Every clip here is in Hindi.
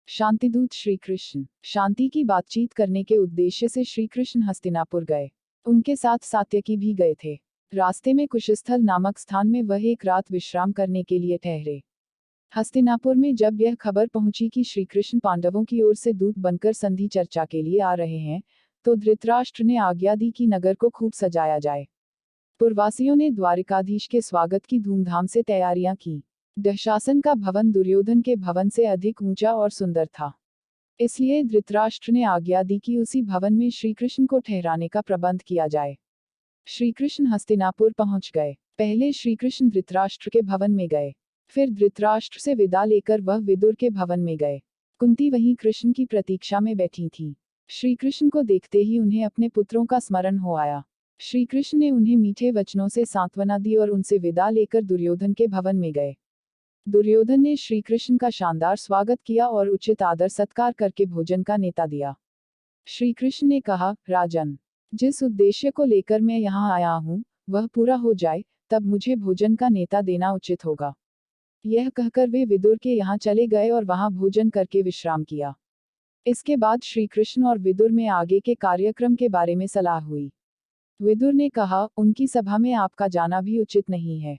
शांतिदूत श्री कृष्ण। शांति की बातचीत करने के उद्देश्य से श्री कृष्ण हस्तिनापुर गए। उनके साथ सात्यकी भी गए थे। रास्ते में कुशस्थल नामक स्थान में वह एक रात विश्राम करने के लिए ठहरे। हस्तिनापुर में जब यह खबर पहुंची कि श्री कृष्ण पांडवों की ओर से दूत बनकर संधि चर्चा के लिए आ रहे हैं, तो धृतराष्ट्र ने आज्ञा दी कि नगर को खूब सजाया जाए। पुरवासियों ने द्वारिकाधीश के स्वागत की धूमधाम से तैयारियां की। दुशासन का भवन दुर्योधन के भवन से अधिक ऊंचा और सुंदर था। इसलिए धृतराष्ट्र ने आज्ञा दी कि उसी भवन में श्री कृष्ण को ठहराने का प्रबंध किया जाए। श्री कृष्ण हस्तिनापुर पहुंच गए। पहले श्री कृष्ण धृतराष्ट्र के भवन में गए। फिर धृतराष्ट्र से विदा लेकर वह विदुर के भवन में गए। कुंती वहीं कृष्ण की प्रतीक्षा में बैठी थी। श्री कृष्ण को देखते ही उन्हें अपने पुत्रों का स्मरण हो आया। श्री कृष्ण ने उन्हें मीठे वचनों से सांत्वना दी और उनसे विदा लेकर दुर्योधन के भवन में गए। दुर्योधन ने श्री कृष्ण का शानदार स्वागत किया और उचित आदर सत्कार करके भोजन का नेता दिया। श्री कृष्ण ने कहा, राजन, जिस उद्देश्य को लेकर मैं यहाँ आया हूँ, वह पूरा हो जाए, तब मुझे भोजन का नेता देना उचित होगा। यह कहकर वे विदुर के यहाँ चले गए और वहां भोजन करके विश्राम किया। इसके बाद श्री कृष्ण और विदुर में आगे के कार्यक्रम के बारे में सलाह हुई। विदुर ने कहा, उनकी सभा में आपका जाना भी उचित नहीं है।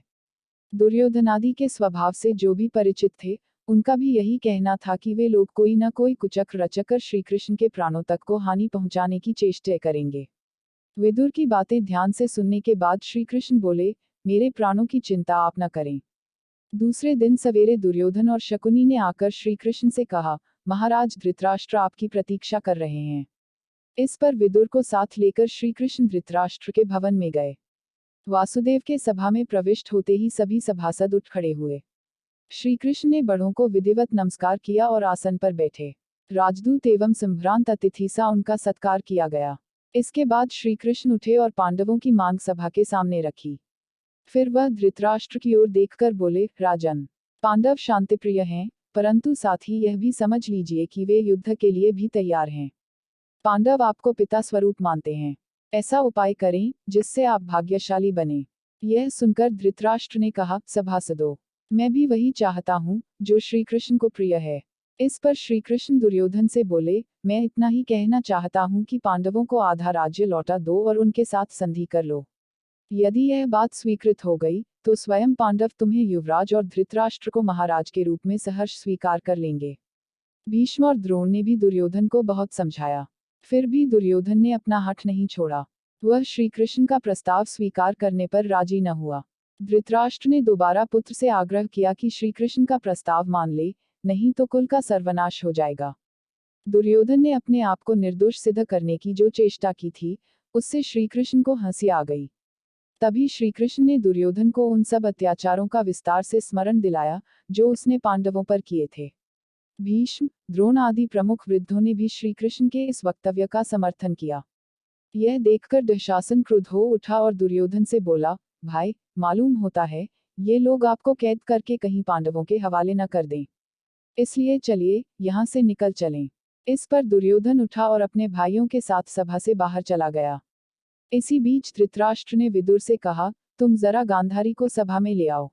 दुर्योधनादि के स्वभाव से जो भी परिचित थे, उनका भी यही कहना था कि वे लोग कोई न कोई कुचक्र रचकर श्री कृष्ण के प्राणों तक को हानि पहुंचाने की चेष्टा करेंगे। विदुर की बातें ध्यान से सुनने के बाद श्री कृष्ण बोले, मेरे प्राणों की चिंता आप न करें। दूसरे दिन सवेरे दुर्योधन और शकुनी ने आकर श्री कृष्ण से कहा, महाराज धृतराष्ट्र आपकी प्रतीक्षा कर रहे हैं। इस पर विदुर को साथ लेकर श्री कृष्ण धृतराष्ट्र के भवन में गए। वासुदेव के सभा में प्रविष्ट होते ही सभी सभासद उठ खड़े हुए। श्री कृष्ण ने बड़ों को विधिवत नमस्कार किया और आसन पर बैठे। राजदूत एवं संभ्रांत अतिथि सा उनका सत्कार किया गया। इसके बाद श्री कृष्ण उठे और पांडवों की मांग सभा के सामने रखी। फिर वह धृतराष्ट्र की ओर देखकर बोले, राजन, पांडव शांतिप्रिय हैं, परंतु साथ ही यह भी समझ लीजिए कि वे युद्ध के लिए भी तैयार हैं। पांडव आपको पिता स्वरूप मानते हैं। ऐसा उपाय करें जिससे आप भाग्यशाली बने। यह सुनकर धृतराष्ट्र ने कहा, सभासदों, मैं भी वही चाहता हूँ जो श्री कृष्ण को प्रिय है। इस पर श्री कृष्ण दुर्योधन से बोले, मैं इतना ही कहना चाहता हूँ कि पांडवों को आधा राज्य लौटा दो और उनके साथ संधि कर लो। यदि यह बात स्वीकृत हो गई, तो स्वयं पांडव तुम्हें युवराज और धृतराष्ट्र को महाराज के रूप में सहर्ष स्वीकार कर लेंगे। भीष्म और द्रोण ने भी दुर्योधन को बहुत समझाया, फिर भी दुर्योधन ने अपना हठ नहीं छोड़ा। वह श्री कृष्ण का प्रस्ताव स्वीकार करने पर राजी न हुआ। धृतराष्ट्र ने दोबारा पुत्र से आग्रह किया कि श्री कृष्ण का प्रस्ताव मान ले, नहीं तो कुल का सर्वनाश हो जाएगा। दुर्योधन ने अपने आप को निर्दोष सिद्ध करने की जो चेष्टा की थी, उससे श्री कृष्ण को हंसी आ गई। तभी श्री कृष्ण ने दुर्योधन को उन सब अत्याचारों का विस्तार से स्मरण दिलाया जो उसने पांडवों पर किए थे। भीष्म, द्रोण आदि प्रमुख वृद्धों ने भी श्री कृष्ण के इस वक्तव्य का समर्थन किया। यह देखकर दुशासन क्रुद्ध हो उठा और दुर्योधन से बोला, भाई, मालूम होता है ये लोग आपको कैद करके कहीं पांडवों के हवाले न कर दें। इसलिए चलिए, यहाँ से निकल चलें। इस पर दुर्योधन उठा और अपने भाइयों के साथ सभा से बाहर चला गया। इसी बीच धृतराष्ट्र ने विदुर से कहा, तुम जरा गांधारी को सभा में ले आओ।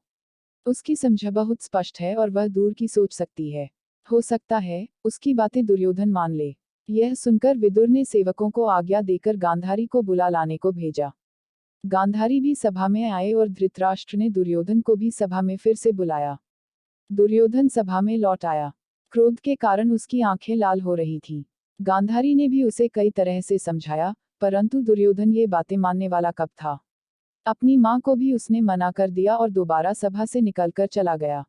उसकी समझ बहुत स्पष्ट है और वह दूर की सोच सकती है। हो सकता है उसकी बातें दुर्योधन मान ले। यह सुनकर विदुर ने सेवकों को आज्ञा देकर गांधारी को बुला लाने को भेजा। गांधारी भी सभा में आए और धृतराष्ट्र ने दुर्योधन को भी सभा में फिर से बुलाया। दुर्योधन सभा में लौट आया। क्रोध के कारण उसकी आंखें लाल हो रही थीं। गांधारी ने भी उसे कई तरह से समझाया, परंतु दुर्योधन ये बातें मानने वाला कब था। अपनी मां को भी उसने मना कर दिया और दोबारा सभा से निकलकर चला गया।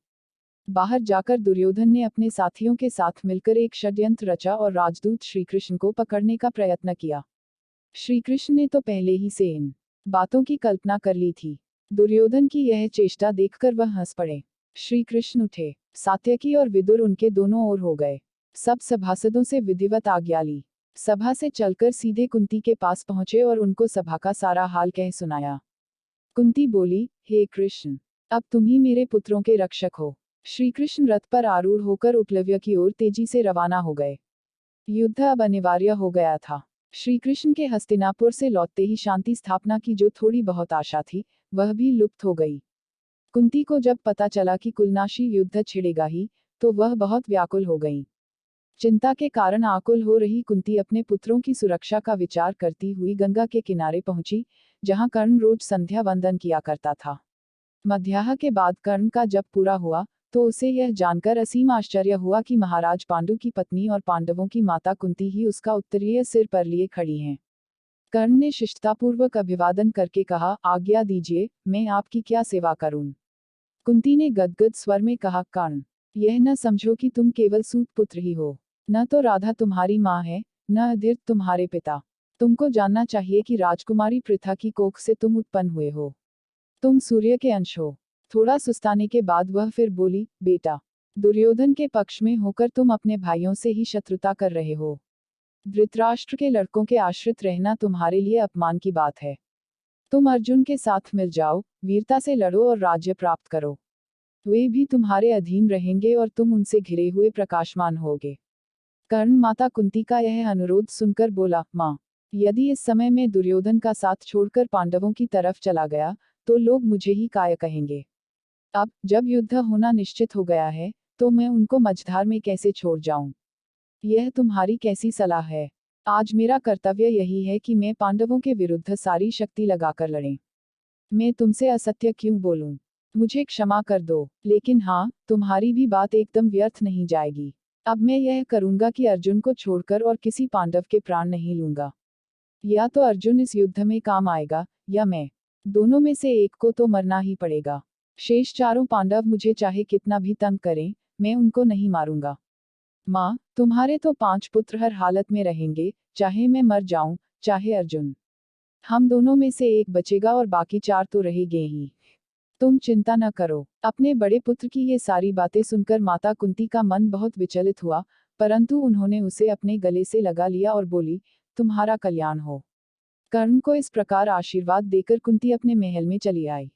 बाहर जाकर दुर्योधन ने अपने साथियों के साथ मिलकर एक षड्यंत्र रचा और राजदूत श्री कृष्ण को पकड़ने का प्रयत्न किया। श्री कृष्ण ने तो पहले ही से इन बातों की कल्पना कर ली थी। दुर्योधन की यह चेष्टा देखकर वह हंस पड़े। श्री कृष्ण उठे। सात्यकी और विदुर उनके दोनों ओर हो गए। सब सभासदों से विधिवत आज्ञा ली। सभा से चलकर सीधे कुंती के पास पहुंचे और उनको सभा का सारा हाल कह सुनाया। कुंती बोली, हे कृष्ण, अब तुम ही मेरे पुत्रों के रक्षक हो। श्री कृष्ण रथ पर आरूढ़ होकर उपलव्य की ओर तेजी से रवाना हो गए। युद्ध अब अनिवार्य हो गया था। श्री कृष्ण के हस्तिनापुर से लौटते ही शांति स्थापना की जो थोड़ी बहुत आशा थी, वह भी लुप्त हो गई। कुंती को जब पता चला कि कुलनाशी युद्ध छिड़ेगा ही, तो वह बहुत व्याकुल हो गई। चिंता के कारण आकुल हो रही कुंती अपने पुत्रों की सुरक्षा का विचार करती हुई गंगा के किनारे पहुंची, जहां कर्ण रोज संध्या वंदन किया करता था। मध्याह्न के बाद कर्ण का जप पूरा हुआ, तो उसे यह जानकर असीम आश्चर्य हुआ कि महाराज पांडु की पत्नी और पांडवों की माता कुंती ही उसका उत्तरीय सिर पर लिए खड़ी हैं। कर्ण ने शिष्टतापूर्वक अभिवादन करके कहा, आज्ञा दीजिए, मैं आपकी क्या सेवा करूं। कुंती ने गदगद स्वर में कहा, कर्ण, यह न समझो कि तुम केवल सूत पुत्र ही हो। न तो राधा तुम्हारी माँ है, न अधीर तुम्हारे पिता। तुमको जानना चाहिए कि राजकुमारी पृथा की कोख से तुम उत्पन्न हुए हो। तुम सूर्य के अंश हो। थोड़ा सुस्ताने के बाद वह फिर बोली, बेटा, दुर्योधन के पक्ष में होकर तुम अपने भाइयों से ही शत्रुता कर रहे हो। धृतराष्ट्र के लड़कों के आश्रित रहना तुम्हारे लिए अपमान की बात है। तुम अर्जुन के साथ मिल जाओ, वीरता से लड़ो और राज्य प्राप्त करो। वे भी तुम्हारे अधीन रहेंगे और तुम उनसे घिरे हुए प्रकाशमान होगे। कर्ण माता कुंती का यह अनुरोध सुनकर बोला, माँ, यदि इस समय मैं दुर्योधन का साथ छोड़कर पांडवों की तरफ चला गया, तो लोग मुझे ही काय कहेंगे। अब जब युद्ध होना निश्चित हो गया है, तो मैं उनको मझधार में कैसे छोड़ जाऊं। यह तुम्हारी कैसी सलाह है। आज मेरा कर्तव्य यही है कि मैं पांडवों के विरुद्ध सारी शक्ति लगाकर लड़ें। मैं तुमसे असत्य क्यों बोलूं। मुझे क्षमा कर दो, लेकिन हाँ, तुम्हारी भी बात एकदम व्यर्थ नहीं जाएगी। अब मैं यह करूंगा कि अर्जुन को छोड़कर और किसी पांडव के प्राण नहीं लूंगा। या तो अर्जुन इस युद्ध में काम आएगा, या मैं। दोनों में से एक को तो मरना ही पड़ेगा। शेष चारों पांडव मुझे चाहे कितना भी तंग करें, मैं उनको नहीं मारूंगा। माँ, तुम्हारे तो 5 पुत्र हर हालत में रहेंगे, चाहे मैं मर जाऊं, चाहे अर्जुन। हम दोनों में से एक बचेगा और बाकी 4 तो रहेंगे ही। तुम चिंता न करो। अपने बड़े पुत्र की ये सारी बातें सुनकर माता कुंती का मन बहुत विचलित हुआ, परंतु उन्होंने उसे अपने गले से लगा लिया और बोली, तुम्हारा कल्याण हो। कर्ण को इस प्रकार आशीर्वाद देकर कुंती अपने महल में चली आई।